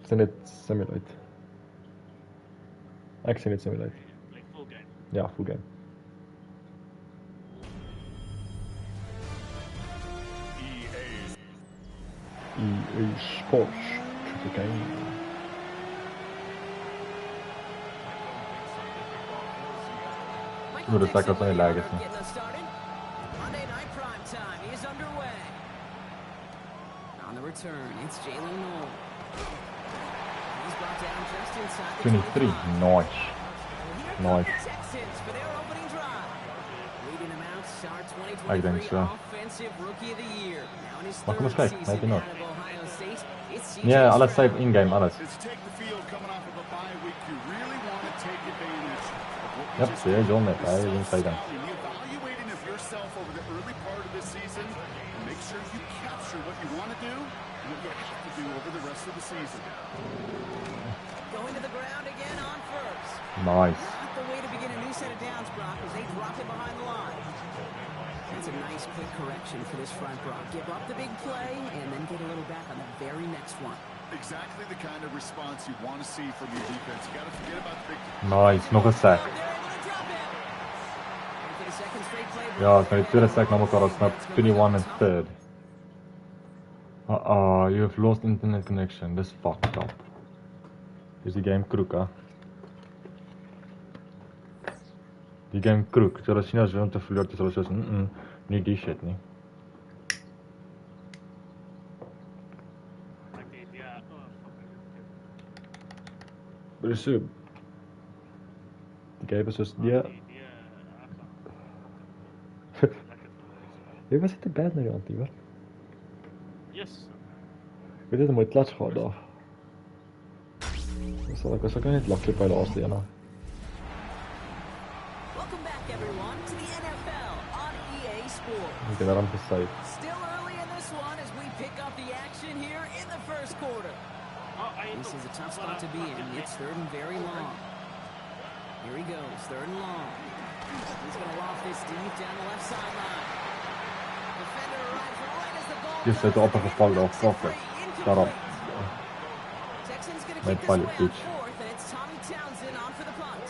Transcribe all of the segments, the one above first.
Send it simulate. Ek send it simulate. Like full game. Ja, full game. EA Sports. Triple game. Nur das sagt was eine Lage ist. Monday night prime time is underway. On the return, it's Jalen Noel. He's brought down just inside the 23. Nice. Nice. Texans for their opening drive. Leading them out, start I think 2023 so. offensive rookie of the year. Now in his Maar kom eens third kijken, season maybe out not. of Ohio State, it's CJ Ja, alles Stroud. safe in-game, alles. As you take the field coming off of a bye week, you really want to take advantage of what you Yep, just see, John net. did. Hij is inside dan. Self-scouting, the evaluating of yourself over the early part of this season, and make sure you capture what you want to do and what you have to do over the rest of the season. Going to the ground again on first. Nice. Not the way to begin a new set of downs, Brock, as they drop it behind the line. That's a nice quick correction for this front, Brock. Give up the big play and then get a little back on the very next one. Exactly the kind of response you want to see from your defense. You got to forget about the big. Nice, nog een sack. They're able to drop it. And for the second straight play, Ja, het is mijn tweede sack na elkaar, dat is 21 and third. You have lost internet connection. This fucked up. Is die game kroek, hè? Die game kroek. Zodat als je nou zo om te flirten, zoals je niet die shit, nie. Like the yeah. Oh fuck. Maar is so. Die game is soos, ja. Jy was dit 'n bad nou aan, hoor. Yes. Weet jy, my klats gehad daar. So ek was ook net lucky by laaste een. Welcome back, everyone, to the NFL on EA Sports. Ek het daarom gesê. Still early in this one as we pick up the action here in the first quarter. This is a tough spot to be in. It's third and very long. Here he goes, third and long. He's going to loft this deep down the left sideline. Defender arrives right as the ball Jy sit op 'n geval daar, perfect. Daarop. Texans going to Met kick this pilot away on pitch. fourth, and it's Tommy Townsend on for the punt.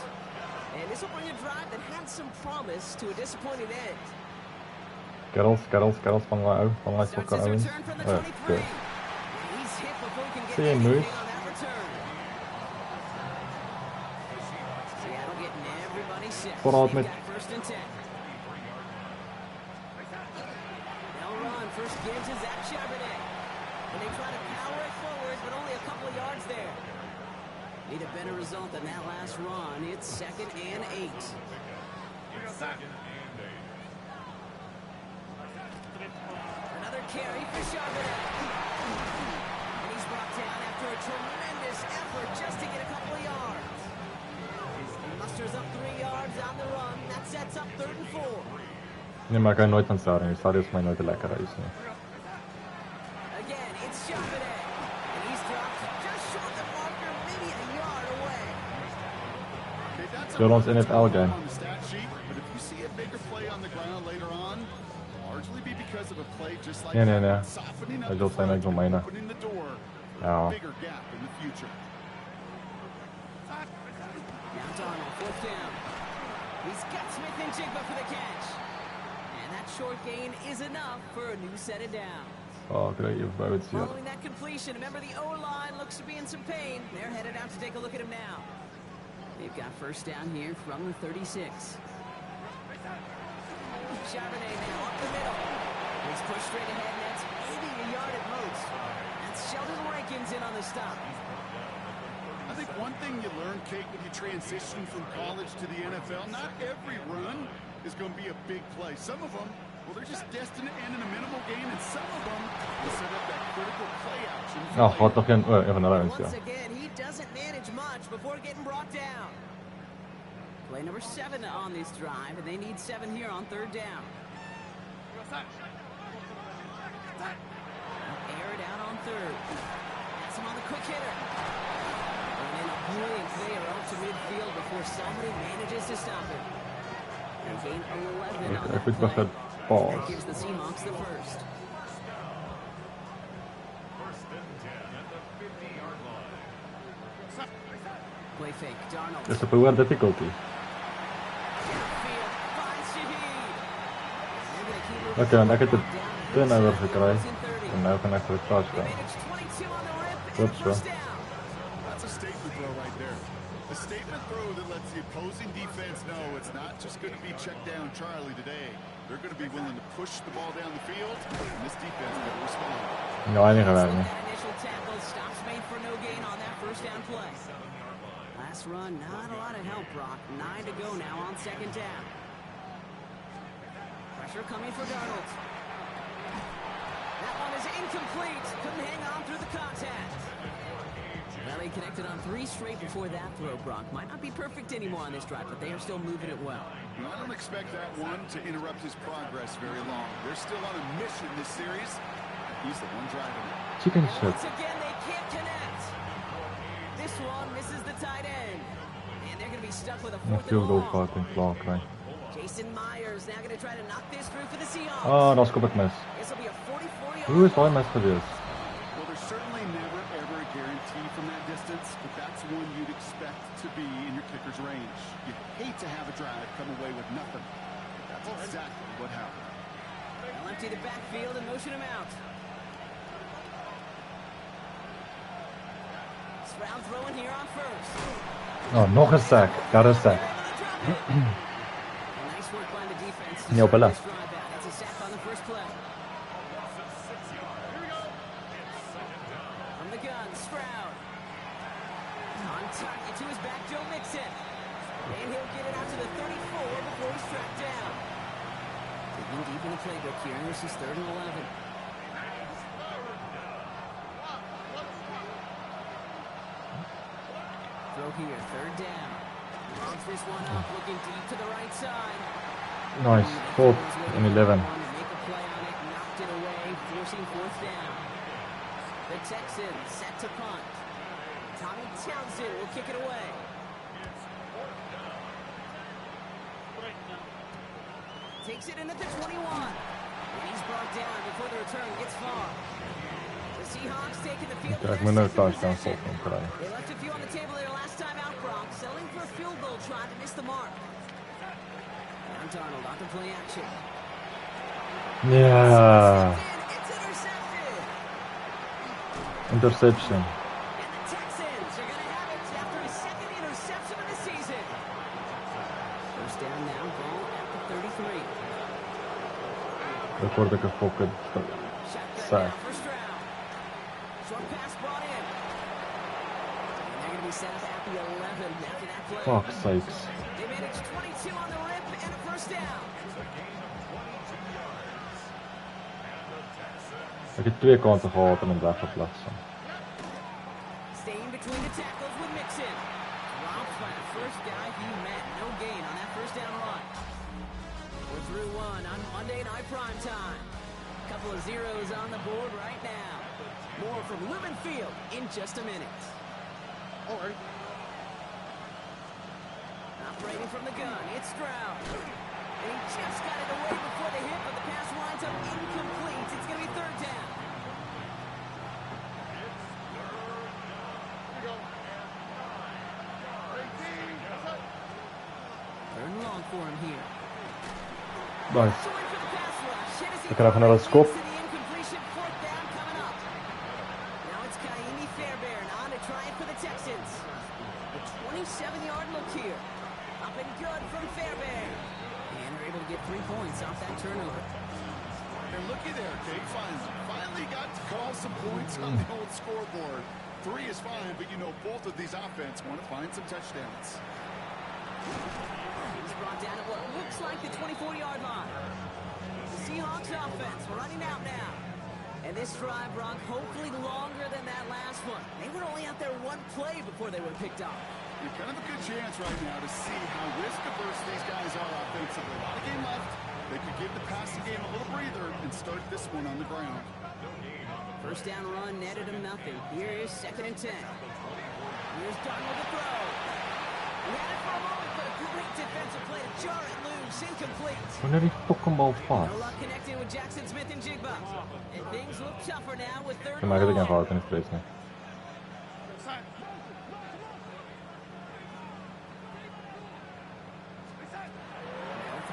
And this will bring a drive that had some promise to a disappointing end. Skerels van my ou, van my Starts sokker his ouens. return from the Oh, 23. good. He's hit before he can get See you, anything Moose. on that return. Seattle getting everybody set. Vooruit They've met- got first and 10. They'll run. First gives is Zach Charbonnet. And they try to power it forward, but only a couple of yards there. Need a better result than that last run. It's 2nd and 8. Another carry for Charbonnet. And he's brought down after a tremendous effort just to get a couple of yards. He musters up 3 yards on the run. That sets up 3rd and 4. Nee, maar ek hou nooit van Sarri. Sarri is my nooit 'n lekker huis nie. Again, it's Charbonnet. And he's dropped just short of the marker, maybe a yard away. Okay, that's Speel ons NFL game. on the stat sheet, but if you see a bigger play on the ground later on, largely be because of a play just like Nee. that, softening up Hy the wil sy front net wil myne. and opening the door for Ja. a bigger gap in the future. Now Donald, 4th down. He's got Smith and Jigba for the catch. And that short gain is enough for a new set of downs. Oh, kry jy wou dit sien. Following that completion, remember the O-line looks to be in some pain. They're headed out to take a look at him now. They've got first down here from the 36. Charbonnet now up the middle. He's pushed straight ahead, and that's maybe a yard at most. That's Sheldon Rankins in on the stop. I think one thing you learn, Kate, when you transition from college to the NFL, not every run is going to be a big play. Some of them, well, they're just destined to end in a minimal gain, and some of them will set up that critical play action. for Nou, later. gaat toch geen een van hulle ouens, ja. Once again, he doesn't manage much before getting brought down. Play number 7 on this drive, and they need 7 here on 3rd down. Air it out on 3rd. That's him on the quick hitter. And then a brilliant player out to midfield before somebody manages to stop him. They gain 11 on Ek that moet play. begin That paas. gives the Seahawks the first. Play fake. Darnold. It's a poor difficulty. Oké, dan ik het turnover gekregen. En nu kan ik voor het touchdown. Oops, zo. That's a statement throw right there. A statement throw that lets the opposing defense know it's not just going to be check down Charlie today. They're going to be willing to push the ball down the field, and this defense will respond. Ja, niet gewerkt. Stops made for no gain on that first down play. Last run, not a lot of help, Brock. 9 to go now on second down. Pressure coming for Darnold. That one is incomplete. Couldn't hang on through the contact. Well, he connected on 3 straight before that throw, Brock. Might not be perfect anymore on this drive, but they are still moving it well. I don't expect that one to interrupt his progress very long. They're still on a mission this series. He's the one driving it. Chicken shit. Once again, they can't connect. This one misses the tight end. And they're going to be stuck with a fourth and long. Jason Myers now going to try to knock this through for the Seahawks. Oh, dat is op het mes. This will be a 44-yard. Hoe is dat mes geweest? Well, there's certainly never ever a guarantee from that distance, but that's one you'd expect to be in your kicker's range. You hate to have a drive come away with nothing. That's exactly what happened. They'll empty the backfield and motion him out. Stroud throwing here on first. Oh, nog een sack. Daar is sack. Nice work by the defense. Niet op That's a sack on the first play. From the gun, Stroud. On target to his back, Joe Mixon. And he'll get it out to the 34 before he's tracked down. Digging deep in the playbook here. This is 3rd and 11. Throw here, 3rd down. Launch this one up, looking deep to the right side. Nice. 4th and 11. Make a play on it, knocked it away, forcing 4th down. The Texans set to punt. Tommy Townsend will kick it away. Takes it in at the 21. And he's brought down before the return gets far. The Seahawks taking the field. Kijk, moet een touchdown volgen krijgen. They left a few on the table there last time out, Brock. Selling for a field goal, trying to miss the mark. And Darnold on the play action. Yeah. It's intercepted. Interception. And the Texans are going to have it after his 2nd interception of the season. First down now, ball at the 33. Dat wordt ook een fucking sack. First round. Short pass brought in. And they're going to be set up at the 11 after that play. Fuck's sakes. They managed 22 on the rip and a first down. Ik heb 2 kanten gehad en een dag geplaatst. Staying between the tackles with Mixon. Dropped by the first guy he met. No gain on that first down run. We're through one on Monday Night Prime Time. Couple of zeros on the board right now. More from Lumen Field in just a minute. All right. Operating from the gun, it's Stroud. And he just got it away before the hit, but the pass winds up incomplete. It's going to be 3rd down. Third and long for him here. Nice. So in for the pass rush. Hennessy We krijgen een scoop. to the incompletion. 4th down coming up. Now it's Kaimi Fairbairn on to try it for the Texans. A 27-yard look here. Up and good from Fairbairn. And they're able to get 3 points off that turnover. And looky there, Kate. Finally got to call some points on the old scoreboard. 3 is fine, but you know both of these offense want to find some touchdowns. He's brought down at what looks like the 24-yard line. The Seahawks offense running out now. And this drive, Brock, hopefully longer than that last one. They were only out there 1 play before they were picked off. Kind of a good chance right now to see how risk-averse these guys are offensively. A lot of game left. They could give the passing game a little breather and start this one on the ground. First down run netted him nothing. Here is 2nd and 10. Here's Darnold to throw. He had it for a moment, but a great defensive play to jar it loose, incomplete. Wanneer die fucking bal vast. No luck connecting with Jackson Smith and Jigba. And things look tougher now with 3rd Voor mij heb ik een fout in het vlees niet.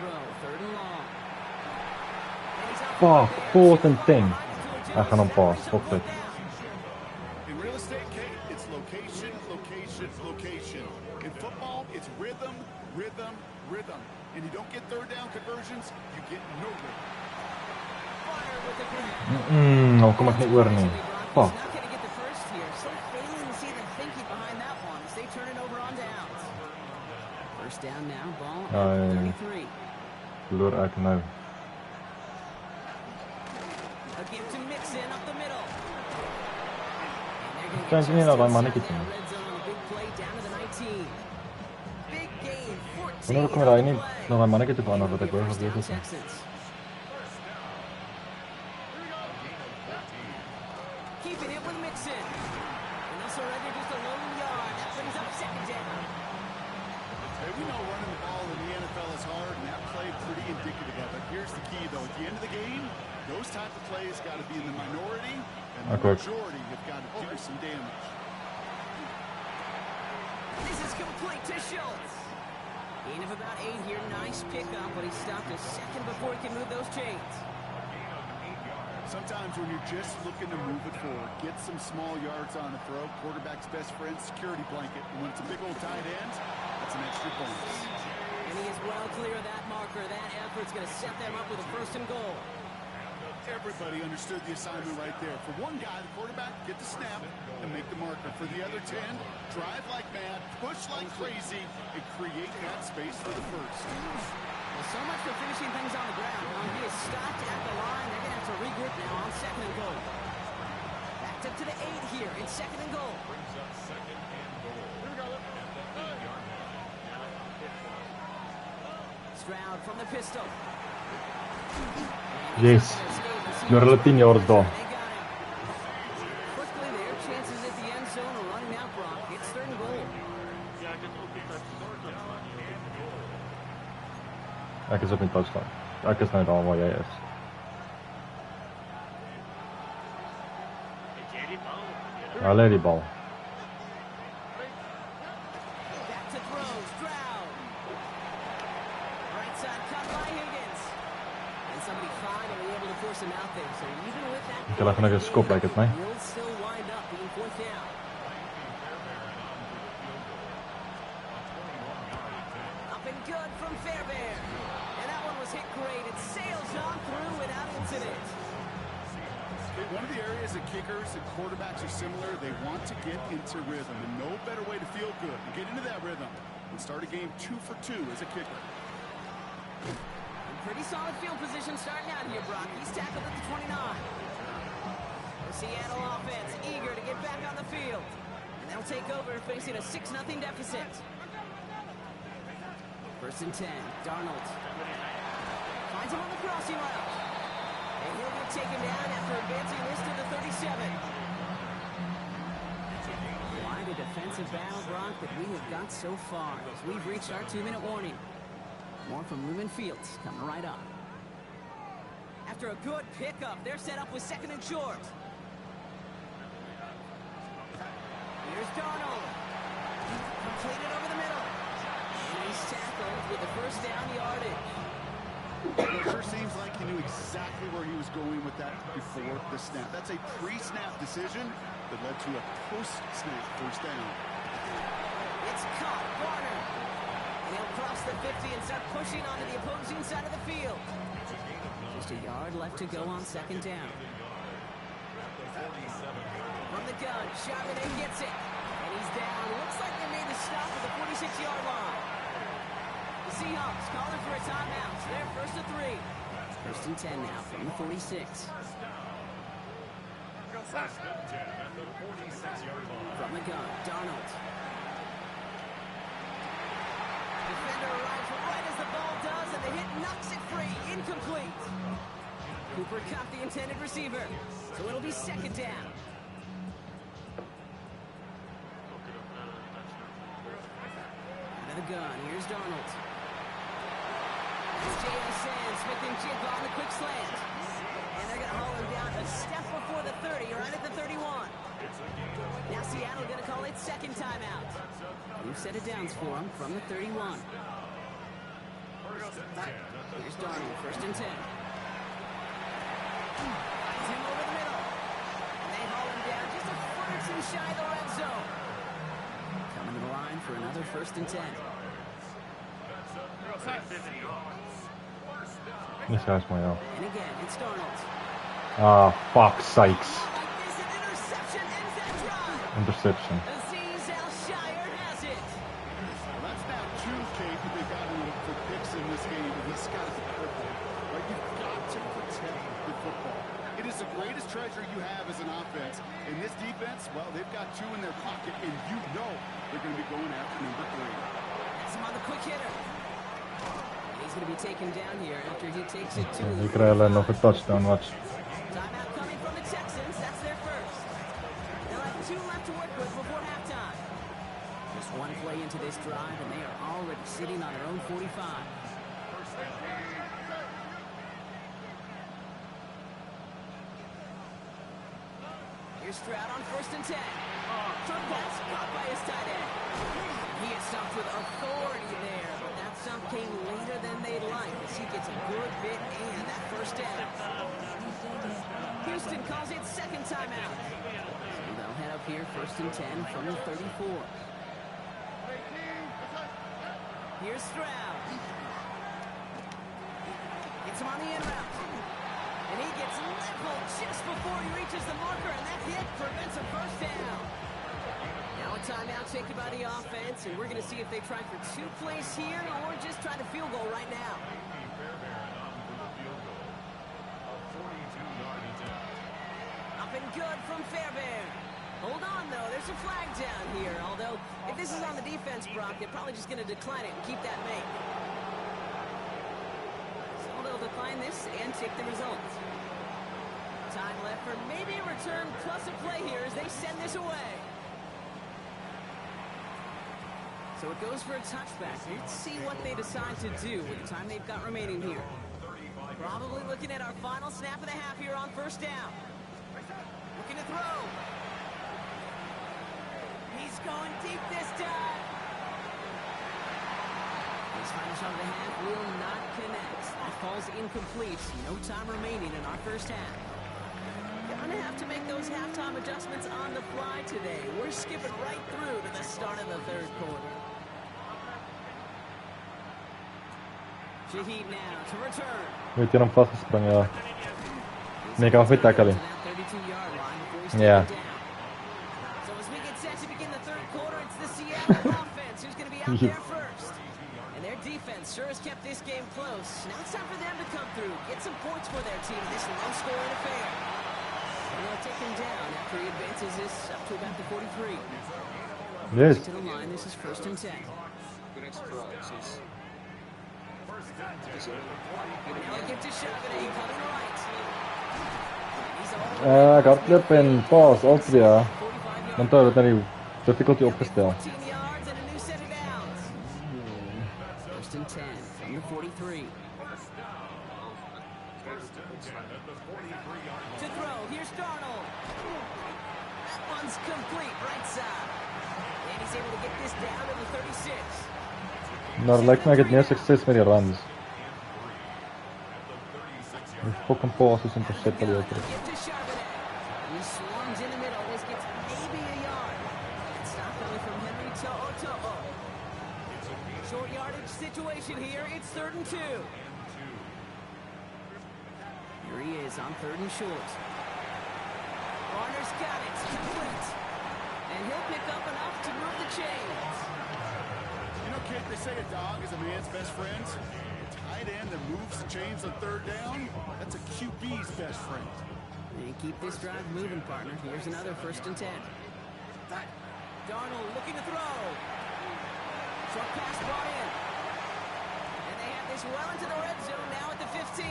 throw. 3rd and long. Fuck, 4th and 10. Hij gaat een pass, fuck it. In real estate, Kate, it's location, location, location. In football, it's rhythm, rhythm, rhythm. And you don't get 3rd down conversions, you get no rhythm. Nou kom ik niet oor nie. Fuck. First down now, ball at 33. Verloor ek nou. A give to Mixon up the middle. Kan ze nie na daai mannetjie toe nie. Wanneer kom hy nie na daai mannetjie toe verander wat ek wou geweet het nie. Keeping it with Mixon. And that's already just a lone yard. That brings up 2nd down. Hey, we know running the ball in the NFL is hard, and that play pretty indicative of it. Here's the key, though. At the end of the game, those type of plays got to be in the minority, and the majority have got to do some damage. This is complete to Schultz. Gain of about 8 here. Nice pickup, but he stopped a second before he can move those chains. Sometimes when you're just looking to move it forward, get some small yards on the throw, quarterback's best friend, security blanket. And when it's a big old tight end, that's an extra bonus. And he is well clear of that marker. That effort's going to set them up with a 1st and goal. Everybody understood the assignment right there. For one guy, the quarterback, get the snap and make the marker. For the other 10, drive like mad, push like crazy, and create that space for the 1st. Well, so much for finishing things on the ground. Now he is stopped at the line. They're going to have to regroup now on 2nd and goal. Backed up to the 8 here in 2nd and goal. Stroud from the pistol. Yes. Nou hulle 10 yards daar. Quickly there, chances at the end zone are running out, Brock. It's 3rd and goal. Ek is op die touchdown. Ek is nou daar waar jy is. Hulle het die bal. Back to throw, Stroud. Right side cut by Higgins. And somebody finally able to force him out there. So even with that, Ek hulle gaan ek skop like dit my. will still wind up being 4th down. Up and good from Fairbairn. And that one was hit great. It sails on through without incident. One of the areas that kickers and quarterbacks are similar, they want to get into rhythm. And no better way to feel good and get into that rhythm than start a game 2 for 2 as a kicker. Pretty solid field position starting out here, Brock. He's tackled at the 29. The Seattle offense eager to get back on the field. And they'll take over facing a 6-0 deficit. 1st and 10. Darnold finds him on the crossing route. And he'll get taken down after advancing this to the 37. Quite a defensive battle, Brock, that we have got so far as we've reached our 2-minute warning. More from Lumen Fields coming right up. After a good pickup, they're set up with 2nd and short. Here's Darnold. Completed over the middle. And he's tackled with the 1st down yardage. It sure seems like he knew exactly where he was going with that before the snap. That's a pre-snap decision that led to a post-snap 1st down. It's caught. Warner. And he'll cross the 50 and start pushing onto the opposing side of the field. Just a yard left to go on 2nd down. From the gun, Charbonnet gets it. And he's down. Looks like they made the stop at the 46-yard line. The Seahawks calling for a timeout. They're 1st and 3. 1st and 10 now from the 46. From the gun, Darnold. Defender arrives right as the ball does, and the hit knocks it free. Incomplete. Cooper caught the intended receiver, so it'll be 2nd down. Out of the gun, here's Darnold. That's JSN, Smith and Jigba on the quick slant. And they're going to haul him down a step before the 30, right at the 31. Now Seattle going to call its 2nd timeout. New set of downs for him from the 31. Here's Darnold, 1st and 10. Team over the middle. And they haul him down just a foot or two shy of the red zone. Coming to the line for another 1st and 10. This guy's my own. And again, it's Darnold. Ah, fuck sakes. Interception. Aziz Al-Shire has it. Well, that's now 2, Kate, that they've got for picks in this game, and he's got the football. Right? You've got to protect the football. It is the greatest treasure you have as an offense. In this defense, well, they've got 2 in their pocket, and you know they're going to be going after number 3. That's him on the quick hitter. He's going to be taken down here after he takes it to Vi kräver nog ett touchdown match. timeout coming from the Texans. That's their first. They'll have 2 left to work with before halftime. Just 1 play into this drive, and they are already sitting on their own 45. Here's Stroud on 1st and 10. Short pass caught by his tight end. He is stumped with authority there, but that stump came later than they'd like as he gets a good bit and that 1st down. Houston calls it 2nd timeout. So they'll head up here 1st and 10 from the 34. Here's Stroud. Gets him on the in route. And he gets leveled just before he reaches the marker, and that hit prevents a 1st down. Now a timeout taken by the offense, and we're going to see if they try for 2 plays here or just try to field goal right now. Up and good from Fairbairn. Hold on, though. There's a flag down here, although if this is on the defense, Brock, they're probably just going to decline it and keep that make. So they'll decline this and take the result. Time left for maybe a return plus a play here as they send this away. So it goes for a touchback. Let's see what they decide to do with the time they've got remaining here. Probably looking at our final snap of the half here on 1st down. Looking to throw. He's going deep this time. His final shot of the half will not connect. That falls incomplete. No time remaining in our 1st half. Gonna have to make those halftime adjustments on the fly today. We're skipping right through to the start of the 3rd quarter. Shaheed now to return. Nyt genom fast sprang jag. Men kan skita Kali. Yeah. So as we get set to begin the 3rd quarter, it's the Seattle offense who's going to be out there first. And their defense sure has kept this game close. Now it's time for them to come through, get some points for their team in this low-scoring affair. And they'll take him down after he advances this up to about the 43. Yes. To the line, this is 1st and 10. Now a gift to Charbonnet coming right. Kartlepen pass, Altria. Men tar det när det är difficult att uppställa. 14 yards and a new set of downs. 1st and 10 from the 43. To throw, here's Darnold. That one's complete, right side. And he's able to get this down to the 36. När det räknar jag mer success med det Rams. Vi får kom på oss som fortsätter det också. He swarms in the middle. This gets maybe a yard. Stop coming from Henry to short yardage situation here. It's 3rd and 2. Here he is on 3rd and short. Warner's got it. Complete. And he'll pick up enough to move the chains. You know, Kate, they say a dog is a man's best friend. Tight end that moves the chains on 3rd down, that's a QB's best friend. And keep this drive moving, partner. Here's another 1st and 10. Darnold looking to throw. Short pass brought in. And they have this well into the red zone now at the 15.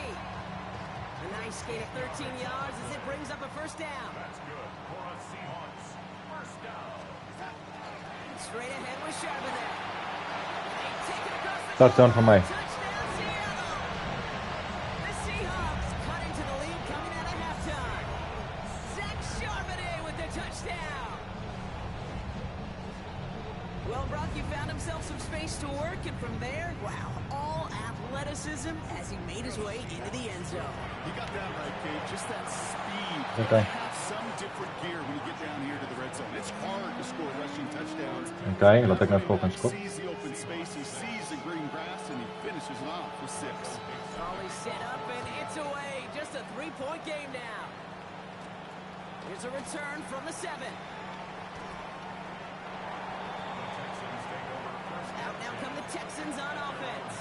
A nice gain of 13 yards as it brings up a 1st down. That's good for a Seahawks 1st down. Straight ahead with Charbonnet. They take it across the Touchdown for me. Touchdown Seattle. The Seahawks cut into the lead coming out of halftime. Zach Charbonnet with the touchdown. Well, Brock, he found himself some space to work, and from there, wow, all athleticism as he made his way into the end zone. You got that right, Kate. Just that speed. Okay. Have some different gear when you get down here to the red zone. It's hard to score rushing touchdowns. Okay, laat ek nou volgens kop. He sees the open space, he sees the green grass, and he finishes it off with 6. All set up, and it's away. Just a 3-point game now. Here's a return from the 7. Out now come the Texans on offense.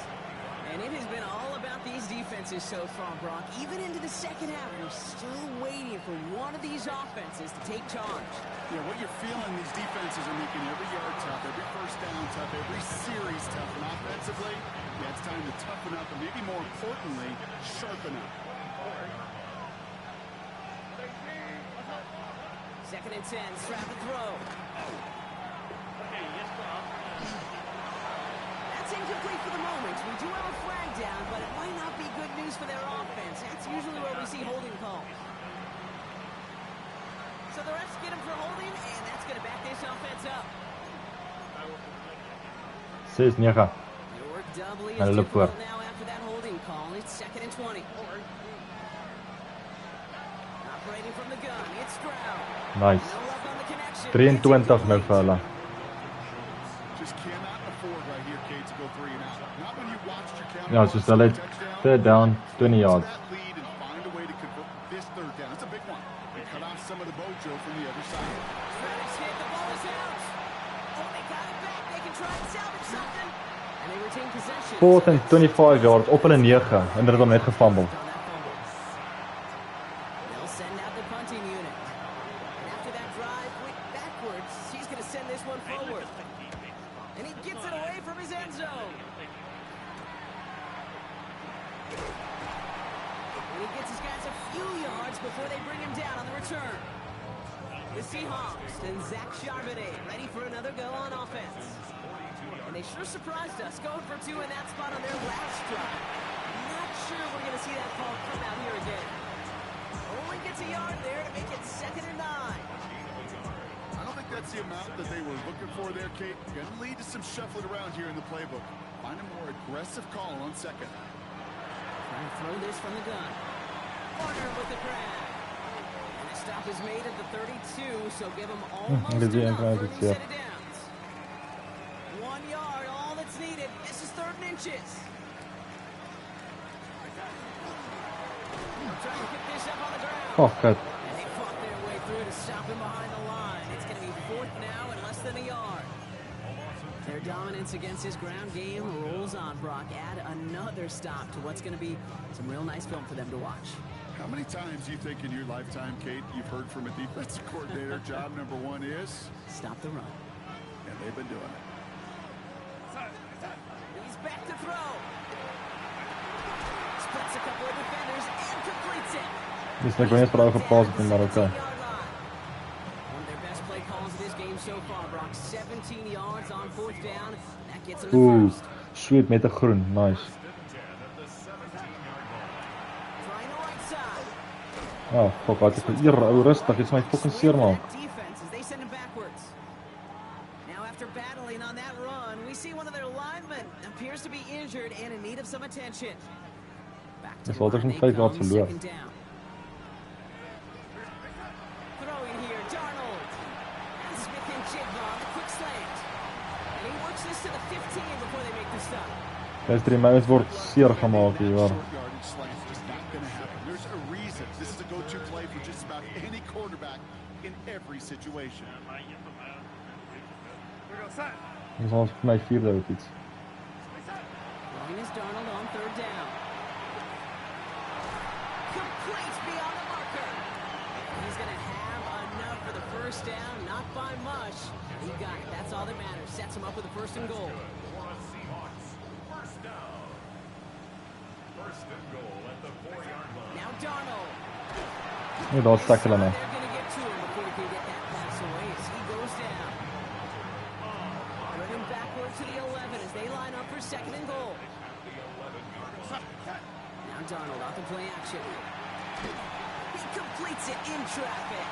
And it has been all about these defenses so far, Brock. Even into the second half, we're still waiting for one of these offenses to take charge. Yeah, what you're feeling, these defenses are making every yard tough, every first down tough, every series tough. And offensively, yeah, it's time to toughen up, and maybe more importantly, sharpen up. 2nd and 10, strap the throw. That's incomplete for the moment. We do have a flag down, but it might not be good news for their offense. That's usually where we see holding calls. So the refs get him for holding, and that's going to back this offense up. 6-9. They work doubly Hulle as loop voor. difficult now after that holding call. It's 2nd and 20. Operating from the gun, it's Stroud. Nice. No luck on the connection. 23 nou vir hulle. Just cannot afford right here, Kate, to go 3 and out. Not when you watched your counter. Ja, soos hulle het 3rd down, 20 yards. That lead and find a way to convert this 3rd down. It's a big one. They cut off some of the mojo from the other side. Stroud is hit, the ball is out. Oh, they got it back. They can try and salvage something. And they retain possession. 4th and 25 yards op hulle 9 en hulle het hom net gefumble. They'll send out the punting unit. And after that drive, backwards, he's going to send this one forward. And he gets it away from his end zone. And he gets his guys a few yards before they bring him down on the return. The Seahawks and Zach Charbonnet ready for another go on offense. And they sure surprised us, going for 2 in that spot on their last drive. Not sure we're going to see that call come out here again. Only gets a yard there to make it 2nd and 9. I don't think that's the amount that they were looking for there, Kate. Going to lead to some shuffling around here in the playbook. Find a more aggressive call on 2nd. Trying to throw this from the gun. Warner with the grab. And the stop is made at the 32, so give them almost enough for a new set of downs. 1 yard, all that's needed. This is 3rd and inches. Trying to get this up on the ground. Oh, good. And they fought their way through to stop him behind the line. It's going to be 4th now and less than a yard. Their dominance against his ground game rolls on, Brock. Add another stop to what's going to be some real nice film for them to watch. How many times do you think in your lifetime, Kate, you've heard from a defensive coordinator, job number 1 is? Stop the run. And they've been doing it. He's back to throw. Splits a couple of defenders and completes it. Dis ek weet nie vir ou gepas het nie, maar okay. One of their best play calls of this game so far, Brock. 17 yards on 4th down. That gets them the Ooh, first. sweet met 'n groen. Nice. Trying the right side. Oh, fuck, wat is dit hier? Ou rustig, dit's my fucking seermaak. Defense as they send him backwards. Now after battling on that run, we see one of their linemen appears to be injured and in need of some attention. Back to Dis the altyd line van they 5 yards come, verloor. 2nd down. Throwing here, Darnold. And Smith and Jigba on the quick slant. And he works this to the 15 before they make the stop. Dis 3 minute word seer gemaak hier, hoor. Short yardage slants just not going to happen. There's a reason. This is a go-to play for just about any quarterback in every situation. Dis ons vir my 4de of iets. Line is Darnold on 3rd down. Complete beyond the marker. He's going to have enough for the 1st down, not by much. He got it. That's all that matters. Sets him up with a 1st and goal. Seahawks. 1st down. 1st and goal at the 4-yard line. Now Darnold. Nee, daar's tackle nou. They're going to get to him before he can get that pass away as he goes down. Running backward to the 11 as they line up for 2nd and goal. Now Darnold off the play action. He completes it in traffic.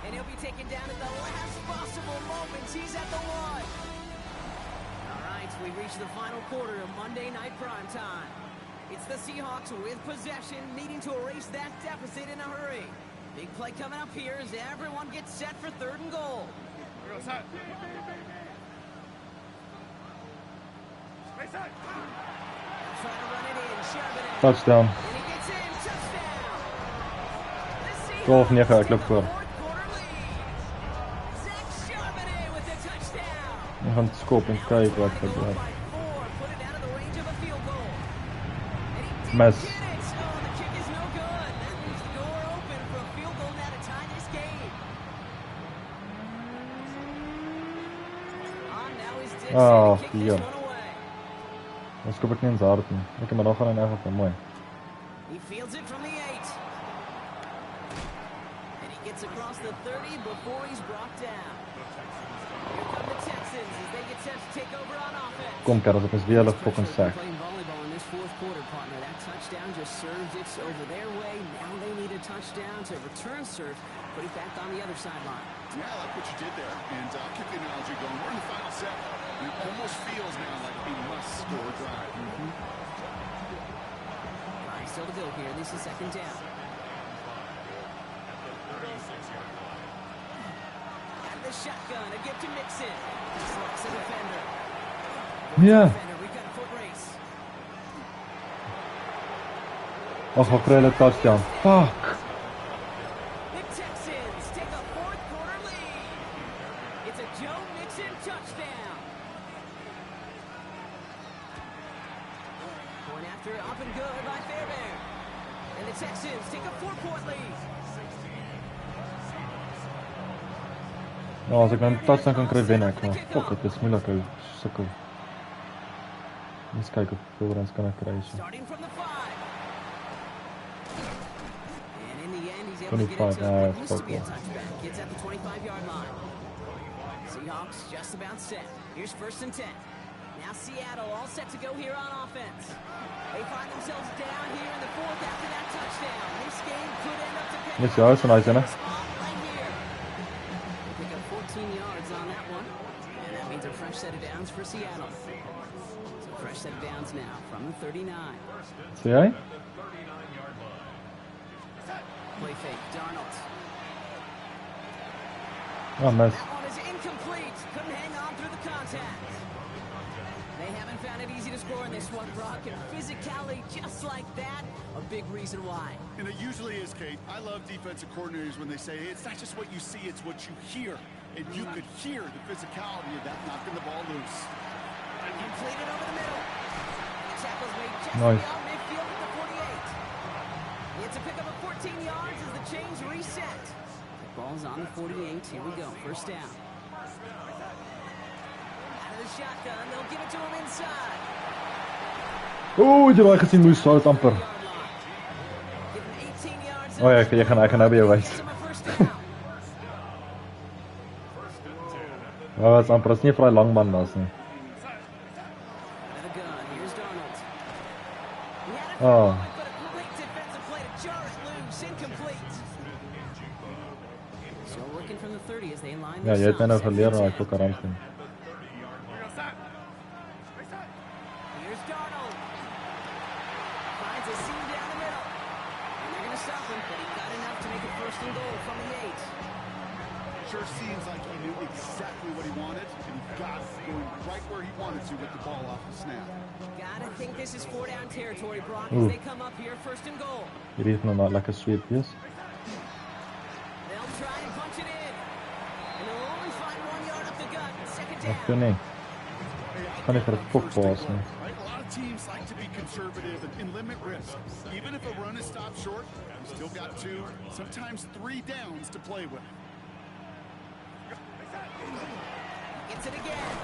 And he'll be taken down at the last possible moments. He's at the 1. we reach the final quarter of Monday Night Primetime. It's the Seahawks with possession, needing to erase that deficit in a hurry. Big play coming up here as everyone gets set for 3rd and goal. Trying to run it in, Charbonnet. Touchdown. And he gets in, touchdown. The Goal van 9 Seahawks klop voor. fourth quarter lead. Zach Charbonnet with the touchdown. We gaan skop en kyk wat Goal gebeur. by 4, put it out of the range of a field goal. And he did Mes. get it. Oh, the kick is no good. That leaves the door open for a field goal now to tie this game. On now is Dixon Oh, to kick this yeah. one away. Dan skop ek nie in sy hart nie. Ek maar dan gaan in elk geval mooi. He fields it from the 8. And he gets across the 30 before he's brought down. Here come the Texans as they get set to take over on offense. Kom Karels, ek is weer hulle fucking sack. Playing volleyball in this 4th quarter, partner. That touchdown just served it over their way. Now they need a touchdown to return serve, put it back on the other sideline. Yeah, I like what you did there. And I'll keep the analogy going. We're in the final set. It almost feels now like a must-score drive. Still to go here. This is 2nd down. Out of the shotgun, a gift to Mixon. Selects a defender. Yeah. Defender, we've got a foot race. Ag, ek kry hulle touchdown. Fuck. The Texans take a 4th quarter lead. It's a Joe Mixon touchdown. Going after it, up and good by Fairbairn. And the Texans take a 4-point lead. Ja, as ek nou 'n touchdown kan kry wen ek, maar fuck, dit is moeilik ou sukkel. Eens kyk hoeveel runs kan ek kry so. Starting from the 5. And in the end, he's able to 25, get into what used to fuck be a off. touchback. Gets at the 25-yard line. Seahawks just about set. Here's 1st and 10. Now Seattle all set to go here on offense. They find themselves down here in the 4th after that touchdown. This game could end up depending Yes, ja, is een nice, hè? right here. They pick up 14 yards on that one. And that means a fresh set of downs for Seattle. So fresh set of downs now from the 39. Sê jy? Play fake, Darnold. Ah, mis. That one is incomplete. Couldn't hang on through the contact. They haven't found it easy to score in this one, Brock, and physicality just like that, a big reason why. And it usually is, Kate. I love defensive coordinators when they say, hey, it's not just what you see, it's what you hear. And you could hear the physicality of that knocking the ball loose. Completed over the middle. The tackle's made just Nice. beyond midfield at the 48. It's a pickup of 14 yards as the chains reset. The ball's on the 48. Here we go. 1st down. Out of the shotgun. They'll give it to him inside. Oeh, jy raai gesien moes, so is amper. Give him 18 yards. O ja, ek gaan nou by jou wys. Gives him a 1st down. Ja, dit is amper, dit is nie vir daai lang man was nie. Out of the gun. Here's Darnold. He had it Oh. but a great defensive play to jar it loose. Incomplete. Still working from the 30 as they line Ja, this jy het my nou up. geleer na ek ook aan sien. Here's Darnold. Finds a seam down the middle. And they're going to stop him, but he got enough to make it 1st and goal from the 8. Sure seems like he knew exactly what he wanted, and he got it going right where he wanted to with the ball off the snap. Gotta think this is 4-down territory, Brock, Ooh. as they come up here 1st and goal. Hierdie het nou lekker sweet wees. They'll try and punch it in. And they'll only find 1 yard up the gut. 2nd Ek down. weet nie. Gaan nie vir 'n fokpaas nie. Right? A lot of teams like to be conservative and limit risk. Even if a run is stopped short, you still got 2, sometimes 3 downs to play with. Gets it again.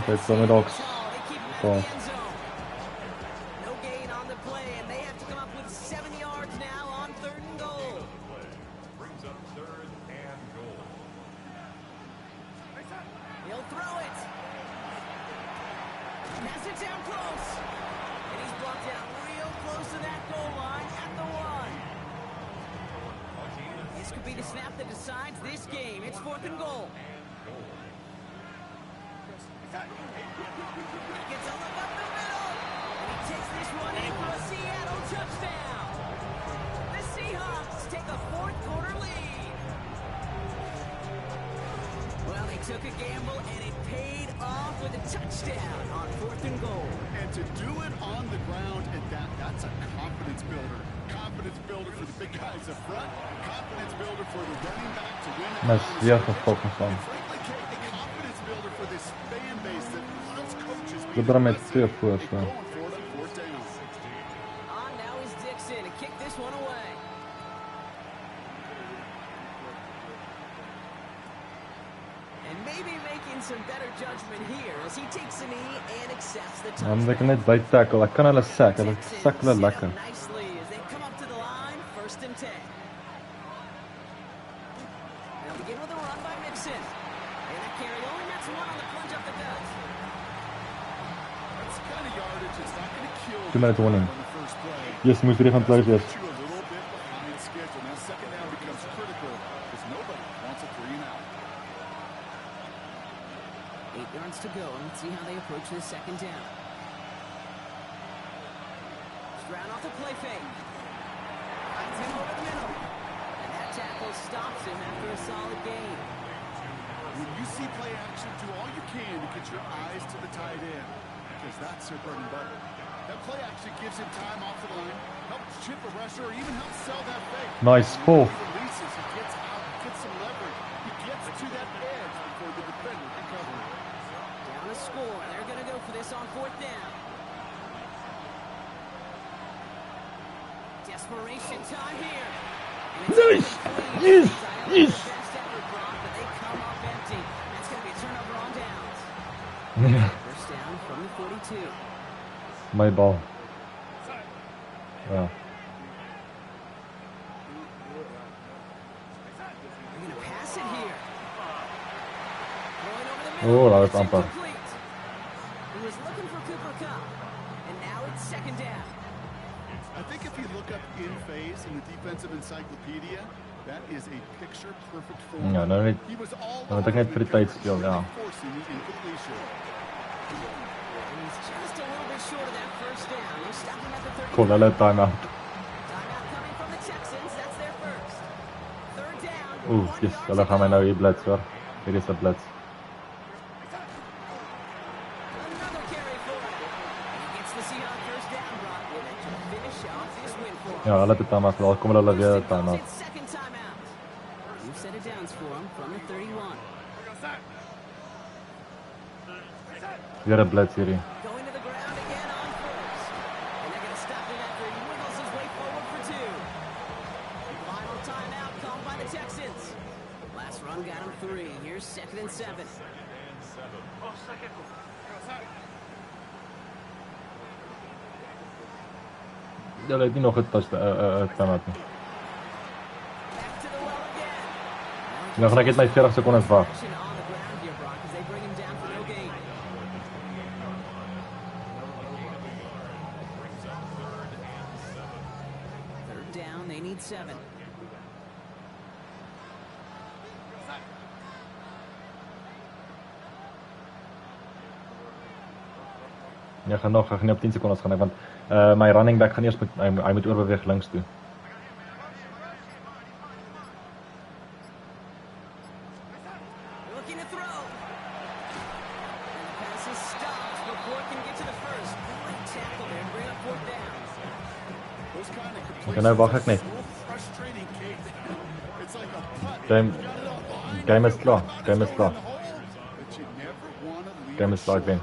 Okay, so my dogs. They keep him out Ball. of the end zone. No gain on the play, and they have to come up with 7 yards now on 3rd and goal. Brings up 3rd and goal. He'll throw it. Pass it down close. And he's blocked out real close to that goal line at the 1. This could be the snap that decides this game. It's 4th and goal. Gets all up the middle. And he takes this one in for a Seattle touchdown. The Seahawks take a fourth quarter lead. Well, they took a gamble and it paid off with a touchdown on 4th and goal. And to do it on the ground at that's a confidence builder. Confidence builder for the big guys up front. Confidence builder for the running back to win it. Mas weer gefocust aan. Confidence builder for this fan base that loves coaches. Ze hebben met 2 voor so. On now is Dixon to kick this one away. And maybe making some better judgment here as he takes a knee and accepts the touchdown. Dan kan net by tackle. Ek kan hulle sack. Hulle sack hulle lekker. Nicely as they come up to the line, 1st and 10. They'll begin with a run by Mixon. And that carry only nets one on the plunge up the gut. That's kind of yardage. It's not going to kill 2 minute warning. on the first play. Yes, moes weer gaan plays wees. Put you a little bit behind schedule. Now second down becomes critical because nobody wants a 3 and out. 8 yards to go, and let's see how they approach this second down. Stroud off the play fake. Finds him over the middle. And that tackle stops him after a solid gain. When you see play action, do all you can to get your eyes to the tight end because that's their bread and butter. That play action gives him time off the line, helps chip a rusher, or even helps sell that fake. Nice pull. He releases, he gets out, gets some leverage. He gets to that edge before the defender can cover him. Down a score. They're going to go for this on 4th down. Desperation time here. Nice. Yes. Yes. Best effort, Brock, but they come up empty. That's going to be a turnover on downs. First down from the 42. My ball. Ja. They're going to pass it here. Going over the middle. Oh, dat is It's amper. incomplete. He was looking for Cooper Kupp. And now it's second down. I think if you look up in phase in the defensive encyclopedia, that is a picture-perfect form. Ja, nou net. He was all Dan moet ek net vir die tyd speel, ja. forcing the incompletion. And he's just a little bit short of that first down. They stop him at the 30. Kon hulle timeout. Timeout coming from the Texans. That's their first. Third down. Oeh, yes, hulle gaan my nou hier blits hoor. Hier is 'n blits. Another carry for him. And he gets the Seahawks first down, Brock, with it to finish off this win for him. Ja, hulle het 'n timeout. Daar kom hulle weer 'n Houston calls timeout. it second timeout. New set of downs for him from the 31. Weer 'n blits hierdie. Going to the ground again on first. And they're going to stop him after he wiggles his way forward for 2. Final timeout called by the Texans. Last run got him 3. Here's 2nd and 7. Hulle het nie nog 'n timeout nie. Back to the well again. Nou gaan ek net my 40 sekondes wag. Action on the ground here, Brock, as they bring him down for no gain. Third down, they need 7. Ja, gaan nie op 10 sekondes gaan ek want my running back gaan eers moet hy moet oorbeweeg links toe. Looking to throw. And the pass is stopped before it can get to the first. Great tackle there, bring up 4th down. Those kind of Okay, nou wag ek net. frustrating, Kate. It's like a putt. Game is klaar. Game is klaar. But you never want to leave Game is klaar, ek wen.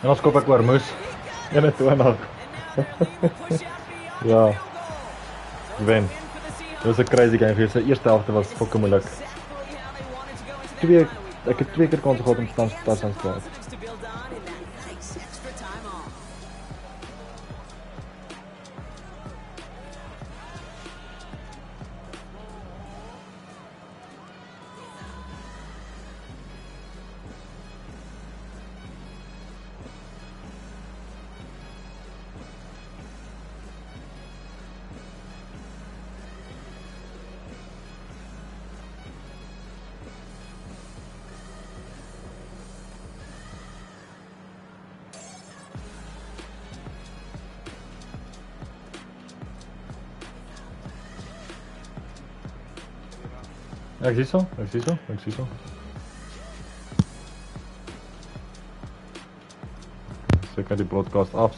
En ons kop ek oor moes. 21. Ja. Wen. Dit was 'n crazy game geweest. Die eerste helfte was fucking moeilik. Ek het 2 keer kans gehad om stand te staan. Ja, ik zie zo, ik zie zo, ik zie zo. Zeker die broadcast af.